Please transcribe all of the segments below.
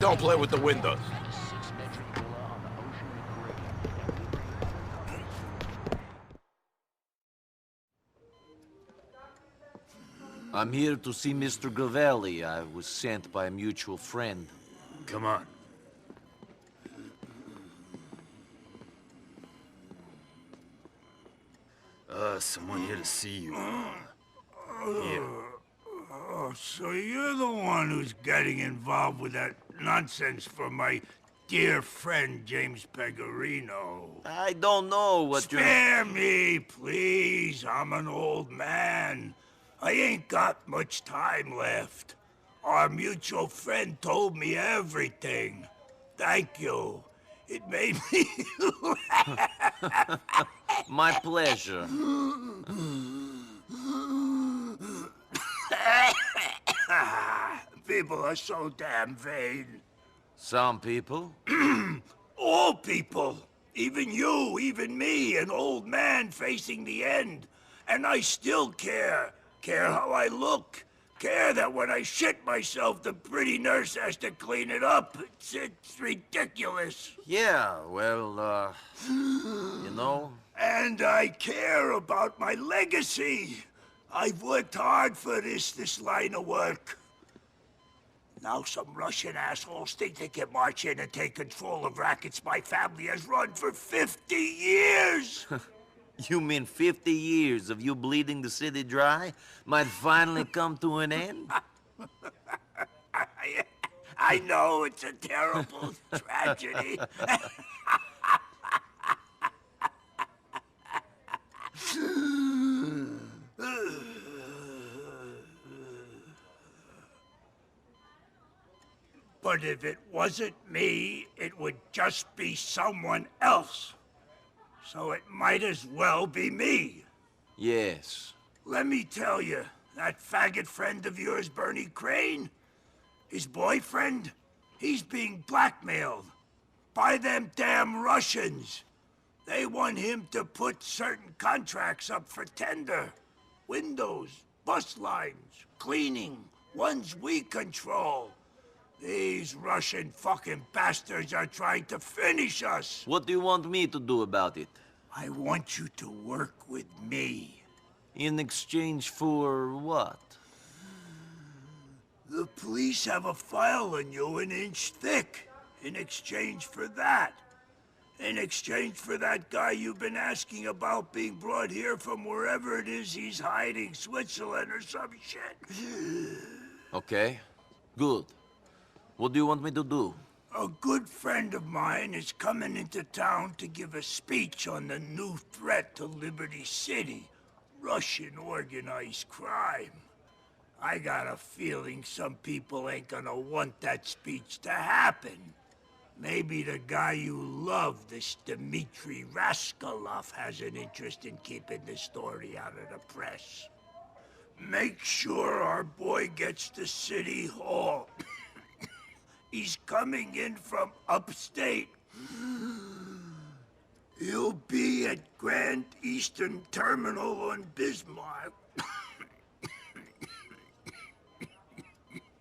Don't play with the windows. I'm here to see Mr. Gravelli. I was sent by a mutual friend. Come on. Someone here to see you. Here. Oh, so you're the one who's getting involved with that nonsense for my dear friend James Pecorino. I don't know what you're... Spare me, please. I'm an old man. I ain't got much time left. Our mutual friend told me everything. Thank you. It made me laugh. My pleasure. People are so damn vain. Some people? All people. Even you, even me, an old man facing the end. And I still care. Care how I look. Care that when I shit myself, the pretty nurse has to clean it up. It's ridiculous. Yeah, well, you know... And I care about my legacy. I've worked hard for this line of work. Now some Russian assholes think they can march in and take control of rackets my family has run for 50 years! You mean 50 years of you bleeding the city dry might finally come to an end? I know, it's a terrible tragedy. But if it wasn't me, it would just be someone else. So it might as well be me. Yes. Let me tell you, that faggot friend of yours, Bernie Crane, his boyfriend, he's being blackmailed by them damn Russians. They want him to put certain contracts up for tender. Windows, bus lines, cleaning, ones we control. These Russian fucking bastards are trying to finish us. What do you want me to do about it? I want you to work with me. In exchange for what? The police have a file on you an inch thick. In exchange for that. In exchange for that guy you've been asking about being brought here from wherever it is he's hiding, Switzerland or some shit. Okay, good. What do you want me to do? A good friend of mine is coming into town to give a speech on the new threat to Liberty City, Russian organized crime. I got a feeling some people ain't gonna want that speech to happen. Maybe the guy you love, this Dmitri Raskolov, has an interest in keeping the story out of the press. Make sure our boy gets to City Hall. He's coming in from upstate. He'll be at Grand Eastern Terminal on Bismarck.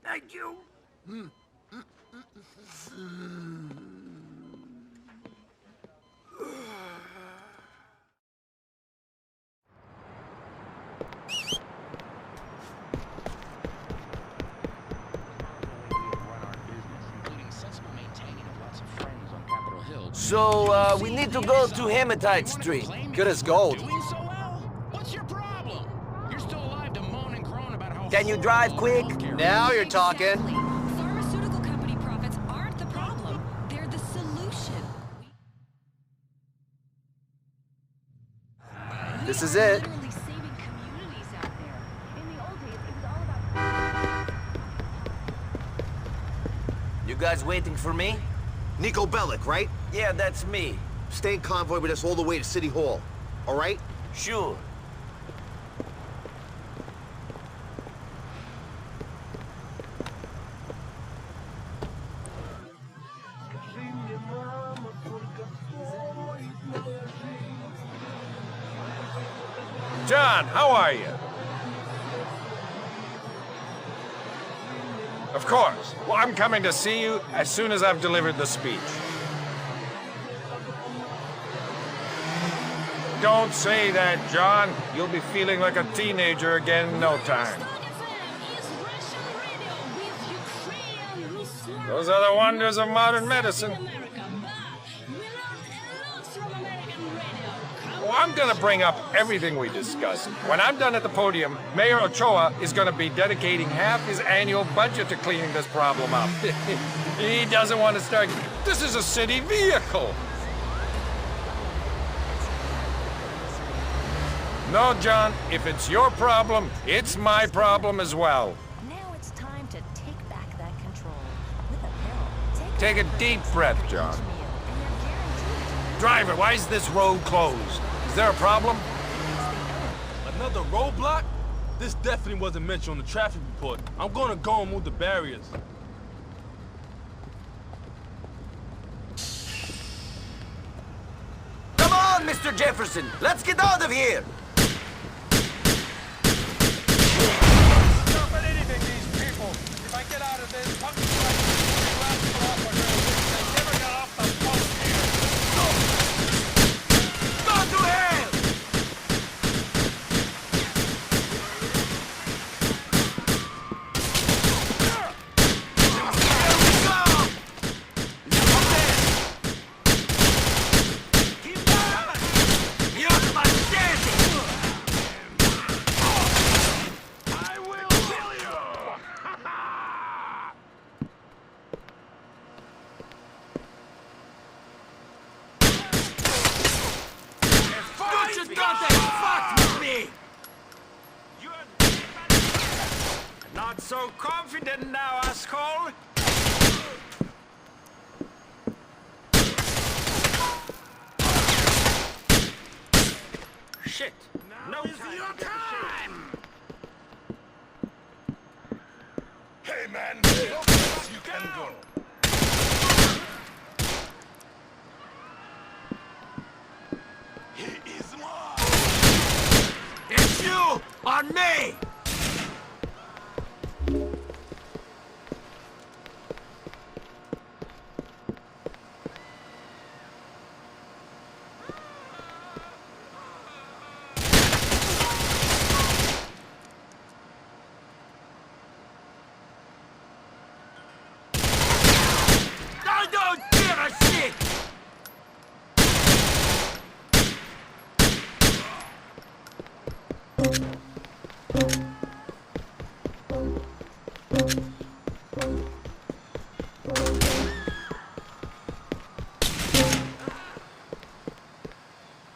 Thank you. So, we need to go to Hematite Street. Good as gold. What's your problem? You're still alive to moan and groan about how... Can you drive quick? Now you're talking. Exactly. Pharmaceutical company profits aren't the problem. They're the solution. This is it. Literally saving communities out there. In the old days, it was all about... You guys waiting for me? Nico Bellic, right? Yeah, that's me. Stay in convoy with us all the way to City Hall, all right? Sure. John, how are you? Of course. Well, I'm coming to see you as soon as I've delivered the speech. Don't say that, John. You'll be feeling like a teenager again in no time. Those are the wonders of modern medicine. Well, I'm gonna bring up everything we discussed. When I'm done at the podium, Mayor Ochoa is gonna be dedicating half his annual budget to cleaning this problem up. He doesn't want to start... This is a city vehicle. No, John, if it's your problem, it's my problem as well. Now it's time to take back that control. With a pill. Take a deep breath, John. Driver, why is this road closed? Is there a problem? Another roadblock? This definitely wasn't mentioned on the traffic report. I'm gonna go and move the barriers. Come on, Mr. Jefferson. Let's get out of here. Stop at anything, these people. If I get out of this, they never got off the boat here. Go to hell! Not so confident now, asshole. Shit. No time. Hey, man. You can go. He is mine. It's you on me! I don't give a shit!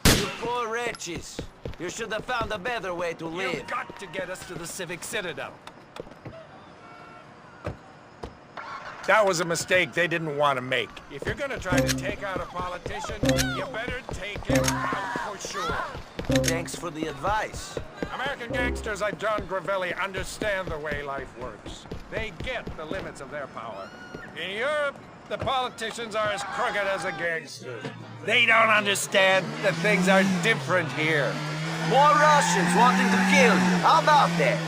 You poor wretches. You should have found a better way to live. You've got to get us to the Civic Citadel. That was a mistake they didn't want to make. If you're gonna try to take out a politician, you better take him out for sure. Thanks for the advice. American gangsters like John Gravelli understand the way life works. They get the limits of their power. In Europe, the politicians are as crooked as the gangsters. They don't understand that things are different here. More Russians wanting to kill you. How about that?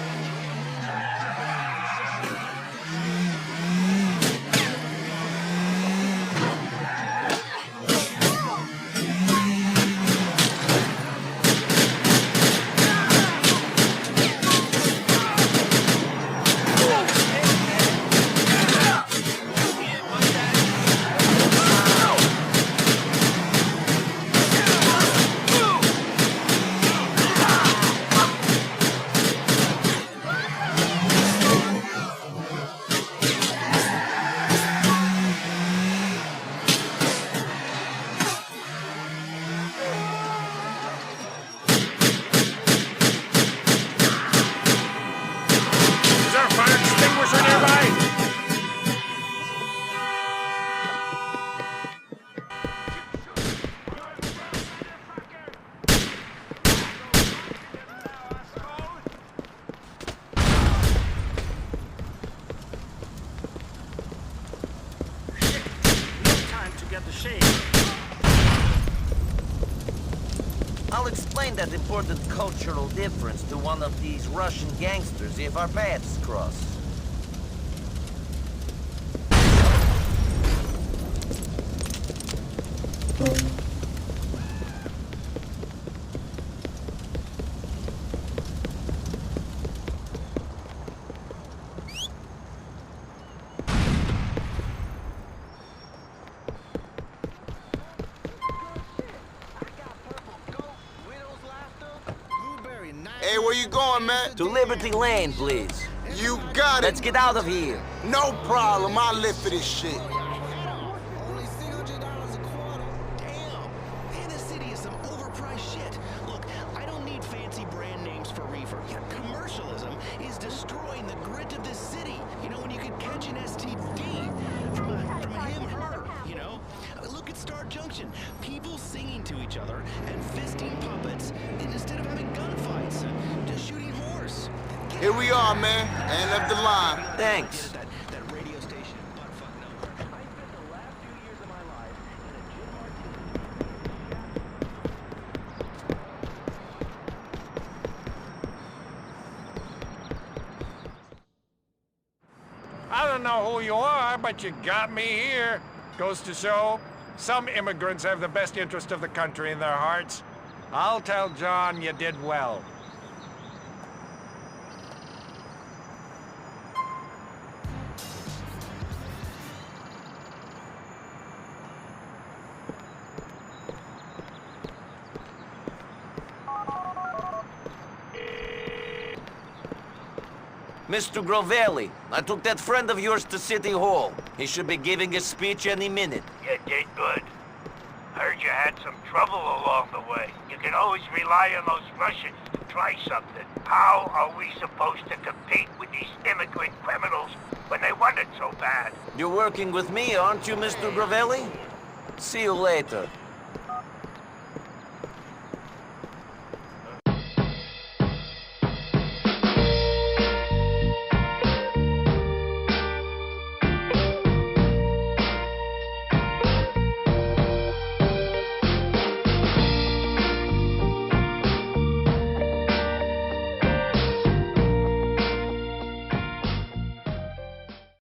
I'll explain that important cultural difference to one of these Russian gangsters if our paths cross. Hey, where you going, man? To Liberty Lane, please. You got it. Let's get out of here. No problem. I'll live for this shit. People singing to each other and fisting puppets instead of having gunfights and just shooting horse. Here we are, man. End of the line. Thanks. That radio station buttfuck number. I spent the last few years of my life in a gin martini. I don't know who you are, but you got me here. Goes to show, some immigrants have the best interest of the country in their hearts. I'll tell John you did well. Mr. Grovelli, I took that friend of yours to City Hall. He should be giving a speech any minute. You did good. Heard you had some trouble along the way. You can always rely on those Russians to try something. How are we supposed to compete with these immigrant criminals when they want it so bad? You're working with me, aren't you, Mr. Grovelli? See you later.